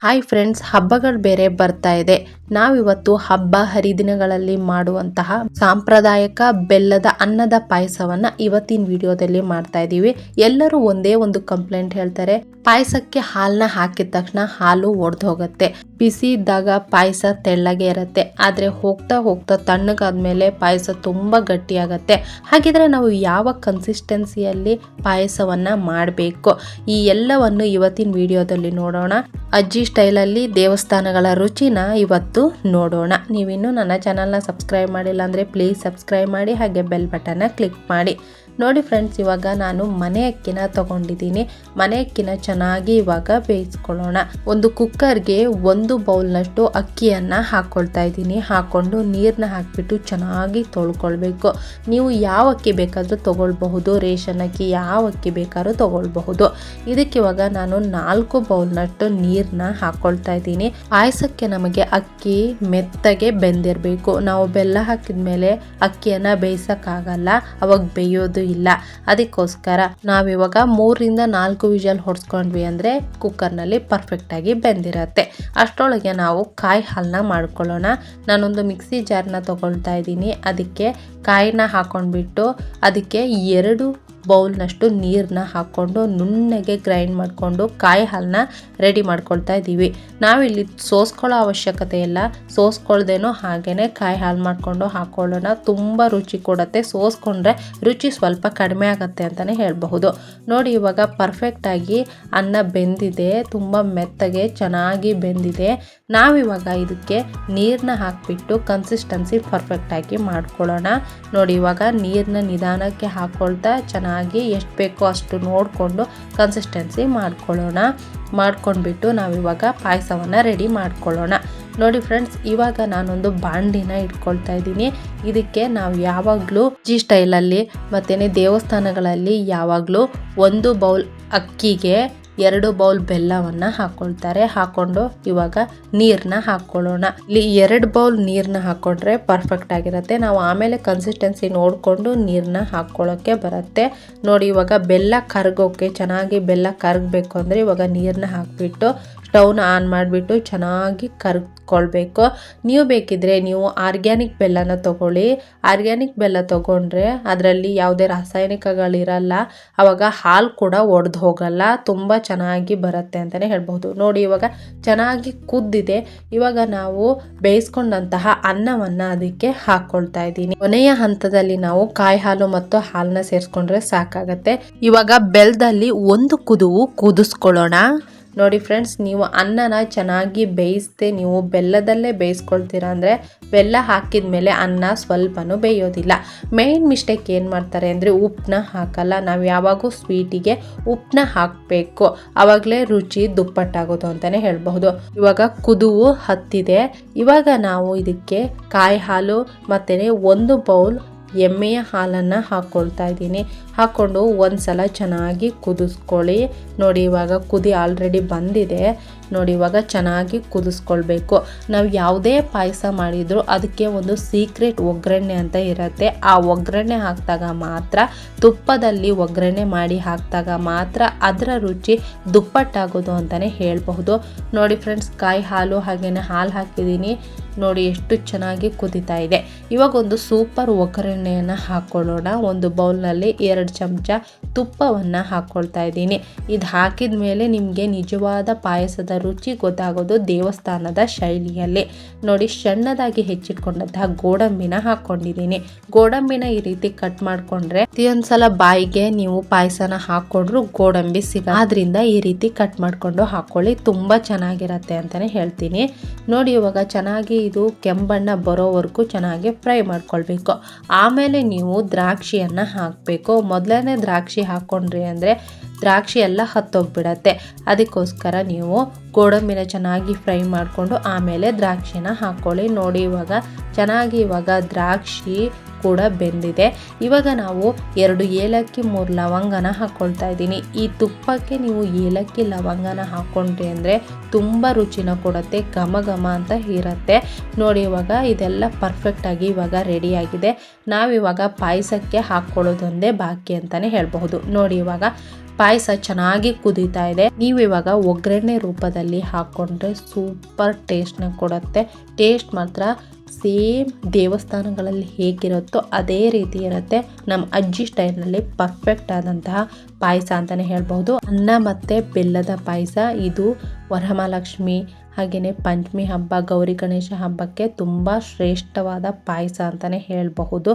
Hi friends, ಹಬ್ಬಗಳು ಬೇರೆ ಬರ್ತಾ ಇದೆ. ನಾವಿವತ್ತು ಹಬ್ಬ ಹರಿದಿನಗಳಲ್ಲಿ ಮಾಡುವಂತಹ ಸಾಂಪ್ರದಾಯಿಕ ಬೆಲ್ಲದ ಅನ್ನದ ಪಾಯಸವನ್ನ ಇವತ್ತಿನ ವಿಡಿಯೋದಲ್ಲಿ ಮಾಡ್ತಾ ಇದೀವಿ. ಎಲ್ಲರೂ ಒಂದೇ ಒಂದು ಕಂಪ್ಲೇಂಟ್ ಹೇಳ್ತಾರೆ, ಪಾಯಸಕ್ಕೆ ಹಾಲನ್ನ ಹಾಕಿದ ತಕ್ಷಣ ಹಾಲು ಒಡೆದು ಹೋಗುತ್ತೆ. ಬಿಸಿ ಇದ್ದಾಗ ಪಾಯಸ ತೆಳ್ಳಗೆ ಇರುತ್ತೆ, ಆದ್ರೆ ಹೋಗ್ತಾ ಹೋಗ್ತಾ ತಣ್ಣಗಾದ್ಮೇಲೆ ಪಾಯಸ ತುಂಬಾ ಗಟ್ಟಿ ಆಗತ್ತೆ. ಹಾಗಿದ್ರೆ ನಾವು ಯಾವ ಕನ್ಸಿಸ್ಟೆನ್ಸಿಯಲ್ಲಿ ಪಾಯಸವನ್ನ ಮಾಡಬೇಕು, ಈ ಎಲ್ಲವನ್ನು ಇವತ್ತಿನ ವಿಡಿಯೋದಲ್ಲಿ ನೋಡೋಣ. ಅಜ್ಜಿ ಸ್ಟೈಲಲ್ಲಿ ದೇವಸ್ಥಾನಗಳ ರುಚಿನ ಇವತ್ತು ನೋಡೋಣ. ನೀವಿನ್ನೂ ನನ್ನ ಚಾನಲ್ನ ಸಬ್ಸ್ಕ್ರೈಬ್ ಮಾಡಿಲ್ಲ ಅಂದರೆ ಪ್ಲೀಸ್ ಸಬ್ಸ್ಕ್ರೈಬ್ ಮಾಡಿ, ಹಾಗೆ ಬೆಲ್ ಬಟನ್ನ ಕ್ಲಿಕ್ ಮಾಡಿ. ನೋಡಿ ಫ್ರೆಂಡ್ಸ್, ಇವಾಗ ನಾನು ಮನೆ ಅಕ್ಕಿನ ತಗೊಂಡಿದ್ದೀನಿ. ಮನೆ ಅಕ್ಕಿನ ಚೆನ್ನಾಗಿ ಇವಾಗ ಬೇಯಿಸ್ಕೊಳ್ಳೋಣ. ಒಂದು ಕುಕ್ಕರ್ಗೆ 1 ಬೌಲ್ನಷ್ಟು ಅಕ್ಕಿಯನ್ನು ಹಾಕ್ಕೊಳ್ತಾ ಇದ್ದೀನಿ. ಹಾಕ್ಕೊಂಡು ನೀರನ್ನ ಹಾಕಿಬಿಟ್ಟು ಚೆನ್ನಾಗಿ ತೊಳ್ಕೊಳ್ಬೇಕು. ನೀವು ಯಾವ ಅಕ್ಕಿ ಬೇಕಾದರೂ ತೊಗೊಳ್ಬಹುದು, ರೇಷನ್ ಅಕ್ಕಿ ಯಾವ ಅಕ್ಕಿ ಬೇಕಾದ್ರೂ ತೊಗೊಳ್ಬಹುದು. ಇದಕ್ಕೆ ಇವಾಗ ನಾನು 4 ಬೌಲ್ನಷ್ಟು ನೀರನ್ನ ಹಾಕ್ಕೊಳ್ತಾ ಇದ್ದೀನಿ. ಪಾಯಸಕ್ಕೆ ನಮಗೆ ಅಕ್ಕಿ ಮೆತ್ತಗೆ ಬೆಂದಿರಬೇಕು. ನಾವು ಬೆಲ್ಲ ಹಾಕಿದ ಮೇಲೆ ಅಕ್ಕಿಯನ್ನು ಬೇಯಿಸೋಕ್ಕಾಗಲ್ಲ, ಅವಾಗ ಬೇಯೋದು ಇಲ್ಲ. ಅದಕ್ಕೋಸ್ಕರ ನಾವಿವಾಗ 3ರಿಂದ 4 ವಿಷಲ್ ಹೊಡ್ಸ್ಕೊಂಡ್ವಿ ಅಂದ್ರೆ ಕುಕ್ಕರ್ನಲ್ಲಿ ಪರ್ಫೆಕ್ಟ್ ಆಗಿ ಬೆಂದಿರತ್ತೆ. ಅಷ್ಟರೊಳಗೆ ನಾವು ಕಾಯಿ ಹಾಲನ್ನ ಮಾಡ್ಕೊಳ್ಳೋಣ. ನಾನೊಂದು ಮಿಕ್ಸಿ ಜಾರ್ನ ತಗೊಳ್ತಾ ಇದ್ದೀನಿ. ಅದಕ್ಕೆ ಕಾಯಿನ ಹಾಕೊಂಡ್ಬಿಟ್ಟು ಅದಕ್ಕೆ 2 ಬೌಲ್ನಷ್ಟು ನೀರನ್ನ ಹಾಕ್ಕೊಂಡು ನುಣ್ಣಗೆ ಗ್ರೈಂಡ್ ಮಾಡಿಕೊಂಡು ಕಾಯಿ ಹಾಲನ್ನ ರೆಡಿ ಮಾಡ್ಕೊಳ್ತಾ ಇದ್ದೀವಿ. ನಾವಿಲ್ಲಿ ಸೋಸ್ಕೊಳ್ಳೋ ಅವಶ್ಯಕತೆ ಇಲ್ಲ, ಸೋಸ್ಕೊಳ್ದೇನೋ ಹಾಗೇನೆ ಕಾಯಿ ಹಾಲು ಮಾಡಿಕೊಂಡು ಹಾಕೊಳ್ಳೋಣ. ತುಂಬ ರುಚಿ ಕೊಡುತ್ತೆ. ಸೋಸ್ಕೊಂಡ್ರೆ ರುಚಿ ಸ್ವಲ್ಪ ಕಡಿಮೆ ಆಗುತ್ತೆ ಅಂತಲೇ ಹೇಳಬಹುದು. ನೋಡಿ, ಇವಾಗ ಪರ್ಫೆಕ್ಟಾಗಿ ಅನ್ನ ಬೆಂದಿದೆ, ತುಂಬ ಮೆತ್ತಗೆ ಚೆನ್ನಾಗಿ ಬೆಂದಿದೆ. ನಾವಿವಾಗ ಇದಕ್ಕೆ ನೀರನ್ನ ಹಾಕಿಬಿಟ್ಟು ಕನ್ಸಿಸ್ಟೆನ್ಸಿ ಪರ್ಫೆಕ್ಟಾಗಿ ಮಾಡ್ಕೊಳ್ಳೋಣ. ನೋಡಿ, ಇವಾಗ ನೀರನ್ನ ನಿಧಾನಕ್ಕೆ ಹಾಕ್ಕೊಳ್ತಾ ಚೆನ್ನಾಗಿ ಎಷ್ಟು ಬೇಕೋ ಅಷ್ಟು ನೋಡಿಕೊಂಡು ಕನ್ಸಿಸ್ಟೆನ್ಸಿ ಮಾಡ್ಕೊಂಡ್ಬಿಟ್ಟು ನಾವಿವಾಗ ಪಾಯಸವನ್ನು ರೆಡಿ ಮಾಡ್ಕೊಳ್ಳೋಣ. ನೋಡಿ ಫ್ರೆಂಡ್ಸ್, ಇವಾಗ ನಾನೊಂದು ಬಾಂಡಿನ ಇಟ್ಕೊಳ್ತಾ ಇದ್ದೀನಿ. ಇದಕ್ಕೆ ನಾವು ಯಾವಾಗಲೂ ಜಿ ಸ್ಟೈಲಲ್ಲಿ ಮತ್ತೇನೆ ದೇವಸ್ಥಾನಗಳಲ್ಲಿ ಯಾವಾಗಲೂ 1 ಬೌಲ್ ಅಕ್ಕಿಗೆ 2 ಬೌಲ್ ಬೆಲ್ಲವನ್ನು ಹಾಕ್ಕೊಳ್ತಾರೆ. ಹಾಕ್ಕೊಂಡು ಇವಾಗ ನೀರನ್ನ ಹಾಕ್ಕೊಳ್ಳೋಣ. ಇಲ್ಲಿ 2 ಬೌಲ್ ನೀರನ್ನ ಹಾಕ್ಕೊಂಡ್ರೆ ಪರ್ಫೆಕ್ಟ್ ಆಗಿರುತ್ತೆ. ನಾವು ಆಮೇಲೆ ಕನ್ಸಿಸ್ಟೆನ್ಸಿ ನೋಡಿಕೊಂಡು ನೀರನ್ನ ಹಾಕ್ಕೊಳ್ಳೋಕ್ಕೆ ಬರುತ್ತೆ. ನೋಡಿ, ಇವಾಗ ಬೆಲ್ಲ ಕರಗೋಕ್ಕೆ ಚೆನ್ನಾಗಿ ಬೆಲ್ಲ ಕರಗಬೇಕು ಅಂದರೆ ಇವಾಗ ನೀರನ್ನ ಹಾಕಿಬಿಟ್ಟು ಸ್ಟವ್ನ ಆನ್ ಮಾಡಿಬಿಟ್ಟು ಚೆನ್ನಾಗಿ ಕರ್ಕೊಳ್ಬೇಕು. ನೀವು ಬೇಕಿದ್ರೆ ನೀವು ಆರ್ಗ್ಯಾನಿಕ್ ಬೆಲ್ಲನ ತಗೊಳ್ಳಿ. ಆರ್ಗ್ಯಾನಿಕ್ ಬೆಲ್ಲ ತಗೊಂಡ್ರೆ ಅದರಲ್ಲಿ ಯಾವುದೇ ರಾಸಾಯನಿಕಗಳಿರಲ್ಲ, ಆವಾಗ ಹಾಲು ಕೂಡ ಒಡೆದು ಹೋಗಲ್ಲ, ತುಂಬ ಚೆನ್ನಾಗಿ ಬರುತ್ತೆ ಅಂತಲೇ ಹೇಳ್ಬಹುದು. ನೋಡಿ, ಇವಾಗ ಚೆನ್ನಾಗಿ ಕುದ್ದಿದೆ. ಇವಾಗ ನಾವು ಬೇಯಿಸ್ಕೊಂಡಂತಹ ಅನ್ನವನ್ನು ಅದಕ್ಕೆ ಹಾಕ್ಕೊಳ್ತಾ ಇದ್ದೀನಿ. ಕೊನೆಯ ಹಂತದಲ್ಲಿ ನಾವು ಕಾಯಿ ಹಾಲು ಮತ್ತು ಹಾಲನ್ನ ಸೇರಿಸ್ಕೊಂಡ್ರೆ ಸಾಕಾಗತ್ತೆ. ಇವಾಗ ಬೆಲ್ಲದಲ್ಲಿ 1 ಕುದುವು ಕುದಿಸ್ಕೊಳ್ಳೋಣ. ನೋಡಿ ಫ್ರೆಂಡ್ಸ್, ನೀವು ಅನ್ನನ ಚೆನ್ನಾಗಿ ಬೇಯಿಸದೆ ನೀವು ಬೆಲ್ಲದಲ್ಲೇ ಬೇಯಿಸ್ಕೊಳ್ತೀರಾ ಅಂದರೆ ಬೆಲ್ಲ ಹಾಕಿದ ಮೇಲೆ ಅನ್ನ ಸ್ವಲ್ಪನೂ ಬೇಯೋದಿಲ್ಲ. ಮೇನ್ ಮಿಸ್ಟೇಕ್ ಏನು ಮಾಡ್ತಾರೆ ಅಂದರೆ ಉಪ್ಪನ್ನ ಹಾಕಲ್ಲ. ನಾವು ಯಾವಾಗೂ ಸ್ವೀಟಿಗೆ ಉಪ್ಪನ್ನ ಹಾಕಬೇಕು, ಆವಾಗಲೇ ರುಚಿ ದುಪ್ಪಟ್ಟಾಗೋದು ಅಂತಲೇ ಹೇಳಬಹುದು. ಇವಾಗ ಕುದುವು ಹತ್ತಿದೆ. ಇವಾಗ ನಾವು ಇದಕ್ಕೆ ಕಾಯಿ ಹಾಲು ಮತ್ತು 1 ಬೌಲ್ ಎಮ್ಮೆಯ ಹಾಲನ್ನು ಹಾಕ್ಕೊಳ್ತಾ ಇದ್ದೀನಿ. ಹಾಕ್ಕೊಂಡು ಒಂದ್ಸಲ ಚೆನ್ನಾಗಿ ಕುದಿಸ್ಕೊಳ್ಳಿ. ನೋಡಿ, ಇವಾಗ ಕುದಿ ಆಲ್ರೆಡಿ ಬಂದಿದೆ. ನೋಡಿ, ಇವಾಗ ಚೆನ್ನಾಗಿ ಕುದಿಸ್ಕೊಳ್ಬೇಕು. ನಾವು ಯಾವುದೇ ಪಾಯಸ ಮಾಡಿದ್ರು ಅದಕ್ಕೆ ಒಂದು ಸೀಕ್ರೆಟ್ ಒಗ್ಗರಣೆ ಅಂತ ಇರುತ್ತೆ. ಆ ಒಗ್ಗರಣೆ ಹಾಕಿದಾಗ ಮಾತ್ರ, ತುಪ್ಪದಲ್ಲಿ ಒಗ್ಗರಣೆ ಮಾಡಿ ಹಾಕಿದಾಗ ಮಾತ್ರ ಅದರ ರುಚಿ ದುಪ್ಪಟ್ಟಾಗೋದು ಅಂತಲೇ ಹೇಳಬಹುದು. ನೋಡಿ ಫ್ರೆಂಡ್ಸ್, ಕಾಯಿ ಹಾಲು ಹಾಗೇನೆ ಹಾಲು ಹಾಕಿದ್ದೀನಿ. ನೋಡಿ ಎಷ್ಟು ಚೆನ್ನಾಗಿ ಕುದೀತಾ ಇದೆ. ಇವಾಗ ಒಂದು ಸೂಪರ್ ಒಗ್ಗರಣೆಯನ್ನು ಹಾಕ್ಕೊಳ್ಳೋಣ. ಒಂದು ಬೌಲ್ನಲ್ಲಿ 2 ಚಮಚ ತುಪ್ಪವನ್ನು ಹಾಕ್ಕೊಳ್ತಾ ಇದ್ದೀನಿ. ಇದು ಹಾಕಿದ ಮೇಲೆ ನಿಮಗೆ ನಿಜವಾದ ಪಾಯಸದ ರುಚಿ ಗೊತ್ತಾಗೋದು ದೇವಸ್ಥಾನದ ಶೈಲಿಯಲ್ಲಿ. ನೋಡಿ, ಸಣ್ಣದಾಗಿ ಹೆಚ್ಚಿಟ್ಕೊಂಡಂತಹ ಗೋಡಂಬಿನ ಹಾಕ್ಕೊಂಡಿದ್ದೀನಿ. ಗೋಡಂಬಿನ ಈ ರೀತಿ ಕಟ್ ಮಾಡಿಕೊಂಡ್ರೆ ಪ್ರತಿಯೊಂದ್ಸಲ ಬಾಯಿಗೆ ನೀವು ಪಾಯಸನ ಹಾಕ್ಕೊಂಡ್ರು ಗೋಡಂಬಿ ಆದ್ರಿಂದ ಈ ರೀತಿ ಕಟ್ ಮಾಡಿಕೊಂಡು ಹಾಕ್ಕೊಳ್ಳಿ, ತುಂಬ ಚೆನ್ನಾಗಿರತ್ತೆ ಅಂತಲೇ ಹೇಳ್ತೀನಿ. ನೋಡಿ, ಇವಾಗ ಚೆನ್ನಾಗಿ ಇದು ಕೆಂಬಣ್ಣ ಬರೋವರೆಗೂ ಚೆನ್ನಾಗಿ ಫ್ರೈ ಮಾಡ್ಕೊಳ್ಬೇಕು. ಆಮೇಲೆ ನೀವು ದ್ರಾಕ್ಷಿಯನ್ನು ಹಾಕಬೇಕು. ಮೊದಲನೇ ದ್ರಾಕ್ಷಿ ಹಾಕ್ಕೊಂಡ್ರಿ ಅಂದರೆ ದ್ರಾಕ್ಷಿ ಎಲ್ಲ ಹತ್ತೋಗ್ಬಿಡತ್ತೆ. ಅದಕ್ಕೋಸ್ಕರ ನೀವು ಗೋಡಂಬಿನ ಚೆನ್ನಾಗಿ ಫ್ರೈ ಮಾಡಿಕೊಂಡು ಆಮೇಲೆ ದ್ರಾಕ್ಷಿನ ಹಾಕ್ಕೊಳ್ಳಿ. ನೋಡಿ, ಇವಾಗ ದ್ರಾಕ್ಷಿ ಕೂಡ ಬೆಂದಿದೆ. ಇವಾಗ ನಾವು 2 ಏಲಕ್ಕಿ 3 ಲವಂಗನ ಹಾಕ್ಕೊಳ್ತಾ ಇದ್ದೀನಿ. ಈ ತುಪ್ಪಕ್ಕೆ ನೀವು ಏಲಕ್ಕಿ ಲವಂಗನ ಹಾಕ್ಕೊಂಡ್ರಿ ಅಂದರೆ ತುಂಬ ರುಚಿನ ಕೊಡುತ್ತೆ, ಘಮ ಘಮ ಅಂತ ಇರುತ್ತೆ. ನೋಡಿ, ಇವಾಗ ಇದೆಲ್ಲ ಪರ್ಫೆಕ್ಟಾಗಿ ಇವಾಗ ರೆಡಿಯಾಗಿದೆ. ನಾವಿವಾಗ ಪಾಯಸಕ್ಕೆ ಹಾಕ್ಕೊಳ್ಳೋದೊಂದೇ ಬಾಕಿ ಅಂತಲೇ ಹೇಳಬಹುದು. ನೋಡಿ, ಇವಾಗ ಪಾಯಸ ಚೆನ್ನಾಗಿ ಕುದೀತಾ ಇದೆ. ನೀವು ಇವಾಗ ಒಗ್ಗರಣೆ ರೂಪದಲ್ಲಿ ಹಾಕೊಂಡ್ರೆ ಸೂಪರ್ ಟೇಸ್ಟ್ ನ ಕೊಡುತ್ತೆ. ಟೇಸ್ಟ್ ಮಾತ್ರ ಸೇಮ್ ದೇವಸ್ಥಾನಗಳಲ್ಲಿ ಹೇಗಿರುತ್ತೋ ಅದೇ ರೀತಿ ಇರುತ್ತೆ. ನಮ್ಮ ಅಜ್ಜಿ ಸ್ಟೈಲ್ನಲ್ಲಿ ಪರ್ಫೆಕ್ಟ್ ಆದಂತಹ ಪಾಯಸ ಅಂತಾನೆ ಹೇಳ್ಬಹುದು. ಅನ್ನ ಮತ್ತೆ ಬೆಲ್ಲದ ಪಾಯಸ ಇದು ವರಮಹಾಲಕ್ಷ್ಮಿ ಹಾಗೇನೆ ಪಂಚಮಿ ಹಬ್ಬ, ಗೌರಿ ಗಣೇಶ ಹಬ್ಬಕ್ಕೆ ತುಂಬಾ ಶ್ರೇಷ್ಠವಾದ ಪಾಯಸ ಅಂತಾನೆ ಹೇಳಬಹುದು.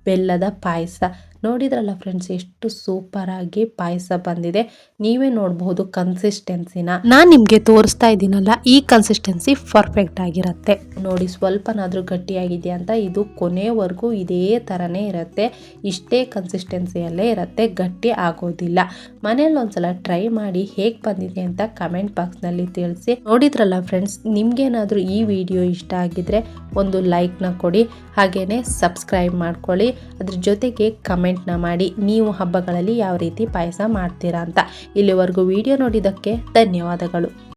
ಬೆಲ್ಲದ ಪಾಯಸ ನೋಡಿದ್ರಲ್ಲ ಫ್ರೆಂಡ್ಸ್, ಎಷ್ಟು ಸೂಪರ್ ಆಗಿ ಪಾಯಸ ಬಂದಿದೆ. ನೀವೇ ನೋಡಬಹುದು ಕನ್ಸಿಸ್ಟೆನ್ಸಿನ. ನಾನು ನಿಮ್ಗೆ ತೋರಿಸ್ತಾ ಇದ್ದೀನಲ್ಲ, ಈ ಕನ್ಸಿಸ್ಟೆನ್ಸಿ ಪರ್ಫೆಕ್ಟ್ ಆಗಿರುತ್ತೆ ನೋಡಿ. ಸ್ವಲ್ಪನಾದ್ರೂ ಗಟ್ಟಿಯಾಗಿದೆ ಅಂತ ಇದು ಕೊನೆವರೆಗೂ ಇದೇ ತರನೇ ಇರುತ್ತೆ. ಇಷ್ಟೇ ಕನ್ಸಿಸ್ಟೆನ್ಸಿಯಲ್ಲೇ ಇರುತ್ತೆ, ಗಟ್ಟಿ ಆಗೋದಿಲ್ಲ. ಮನೇಲಿ ಒಂದ್ಸಲ ಟ್ರೈ ಮಾಡಿ ಹೇಗೆ ಬಂದಿದೆ ಅಂತ ಕಮೆಂಟ್ ಬಾಕ್ಸ್ ನಲ್ಲಿ ತಿಳಿಸಿ. ನೋಡಿದ್ರಲ್ಲ ಫ್ರೆಂಡ್ಸ್, ನಿಮ್ಗೇನಾದ್ರೂ ಈ ವಿಡಿಯೋ ಇಷ್ಟ ಆಗಿದ್ರೆ ಒಂದು ಲೈಕ್ ನ ಕೊಡಿ, ಹಾಗೇನೆ ಸಬ್ಸ್ಕ್ರೈಬ್ ಮಾಡ್ಕೊಳ್ಳಿ. ಅದ್ರ ಜೊತೆಗೆ ಕಮೆಂಟ್ ನ ಮಾಡಿ ನೀವು ಹಬ್ಬಗಳಲ್ಲಿ ಯಾವ ರೀತಿ ಪಾಯಸ ಮಾಡ್ತೀರಾ ಅಂತ. ಇಲ್ಲಿವರೆಗೂ ವಿಡಿಯೋ ನೋಡಿದ್ದಕ್ಕೆ ಧನ್ಯವಾದಗಳು.